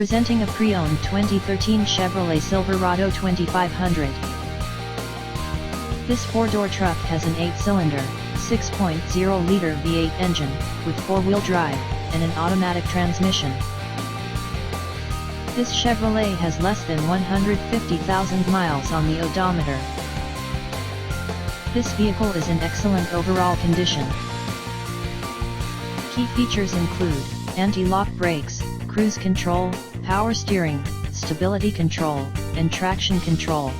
Presenting a pre-owned 2013 Chevrolet Silverado 2500. This four-door truck has an 8-cylinder, 6.0-liter V8 engine, with four-wheel drive, and an automatic transmission. This Chevrolet has less than 150,000 miles on the odometer. This vehicle is in excellent overall condition. Key features include anti-lock brakes, cruise control, power steering, stability control, and traction control.